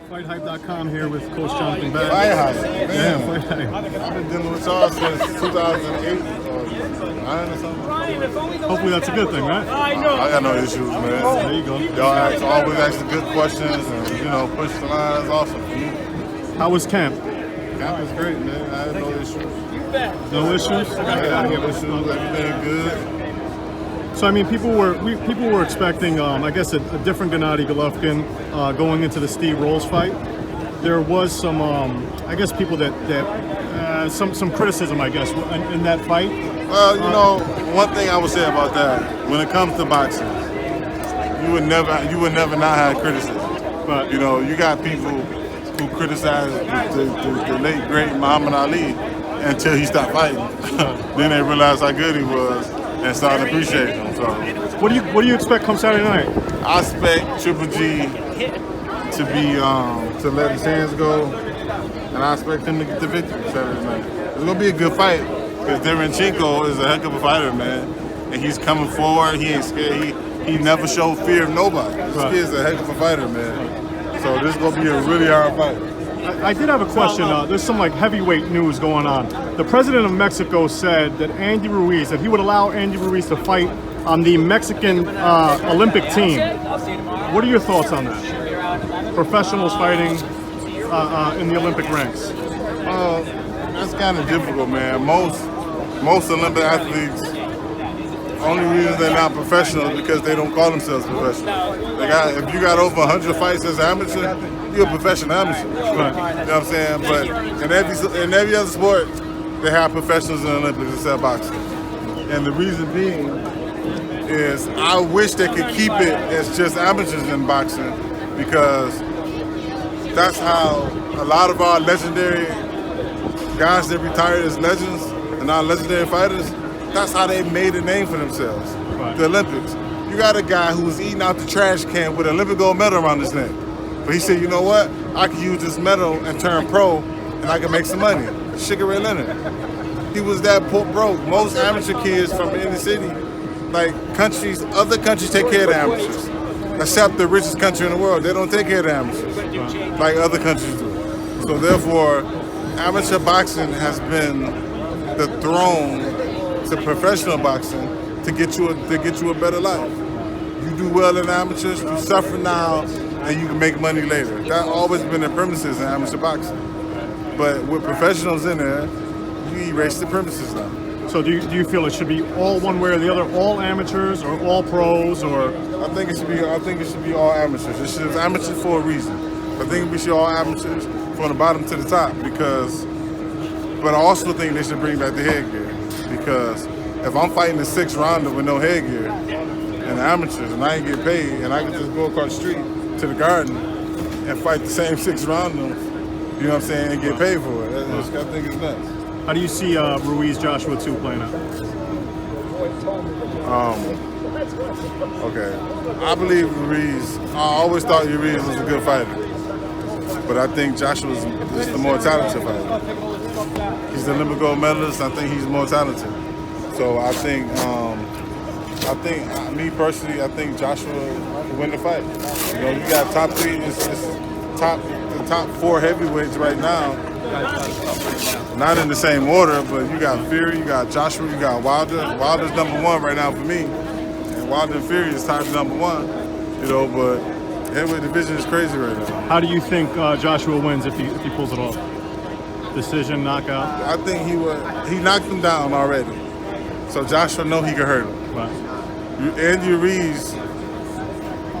FightHype.com here with Coach Jonathan Bass. Fight Hype, man. Yeah, Fight Hype. I've been dealing with y'all since 2008 or 9 or something. Hopefully that's a good thing, right? I got no issues, man. There you go. Y'all always ask the good questions and, push the lines. Awesome for me. How was camp? Camp is great, man. I had no issues. No issues? I had no issues. Everything good. So I mean, people were expecting, I guess, a different Gennadiy Golovkin going into the Steve Rolls fight. There was some, I guess, people that some criticism, I guess, in that fight. Well, one thing I would say about that, when it comes to boxing, you would never not have criticism. But you got people who criticize the late great Muhammad Ali until he stopped fighting. Then they realized how good he was and started appreciating him. So, what do you expect come Saturday night? I expect Triple G to let his hands go, and I expect him to get the victory Saturday night. It's gonna be a good fight because Derevyanchenko is a heck of a fighter, man, and he's coming forward. He ain't scared. He never showed fear of nobody. This kid's a heck of a fighter, man. So this is gonna be a really hard fight. I did have a question. There's some heavyweight news going on. The president of Mexico said that that he would allow Andy Ruiz to fight on the Mexican Olympic team. What are your thoughts on that? Professionals fighting in the Olympic ranks. That's kind of difficult, man. Most Olympic athletes, only reason they're not professionals because they don't call themselves professionals. If you got over 100 fights as an amateur, you're a professional amateur. Right. You know what I'm saying? But in every other sport, they have professionals in the Olympics except boxing. And the reason being is I wish they could keep it as just amateurs in boxing because that's how a lot of our legendary guys that retired as legends and our legendary fighters, that's how they made a name for themselves. Right. The Olympics. You got a guy who was eating out the trash can with an Olympic gold medal around his neck. But he said, you know what? I can use this medal and turn pro and I can make some money. Sugar Ray Leonard. He was that broke. Most amateur kids from the inner city, other countries take care of the amateurs. Except the richest country in the world. They don't take care of the amateurs like other countries do. So therefore, amateur boxing has been the throne to professional boxing to get you a better life. You do well in amateurs, you suffer now, and you can make money later. That's always been the premises in amateur boxing. But with professionals in there, you erase the premises now. So do you feel it should be all one way or the other, all amateurs or all pros, or? I think it should be all amateurs. It's amateurs for a reason. I think we should all amateurs from the bottom to the top but I also think they should bring back the headgear because if I'm fighting the 6th rounder with no headgear and the amateurs and I ain't get paid and I can just go across the street to the garden and fight the same 6th rounder, you know what I'm saying, and get paid for it. I think it's nuts. How do you see Ruiz Joshua 2 playing out? Okay. I believe Ruiz. I always thought Ruiz was a good fighter, but I think Joshua is the more talented fighter. He's the Olympic gold medalist. I think he's more talented. So I think me personally, I think Joshua will win the fight. You got top 3, the top 4 heavyweights right now. Not in the same order, but you got Fury, you got Joshua, you got Wilder. Wilder's #1 right now for me, and Wilder and Fury is tied to #1. But heavyweight division is crazy right now. How do you think Joshua wins if he pulls it off? Decision, knockout? I think he knocked him down already. So Joshua know he can hurt him. Right. Andy Ruiz,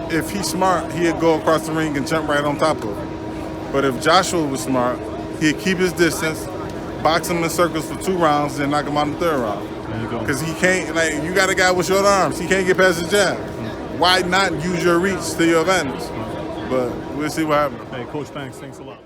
if he's smart, he'd go across the ring and jump right on top of him. But if Joshua was smart, he'd keep his distance, box him in circles for 2 rounds, then knock him out in the 3rd round. There you go. Because he can't, you got a guy with short arms. He can't get past his jab. Why not use your reach to your advantage? But we'll see what happens. Hey, Coach, thanks a lot.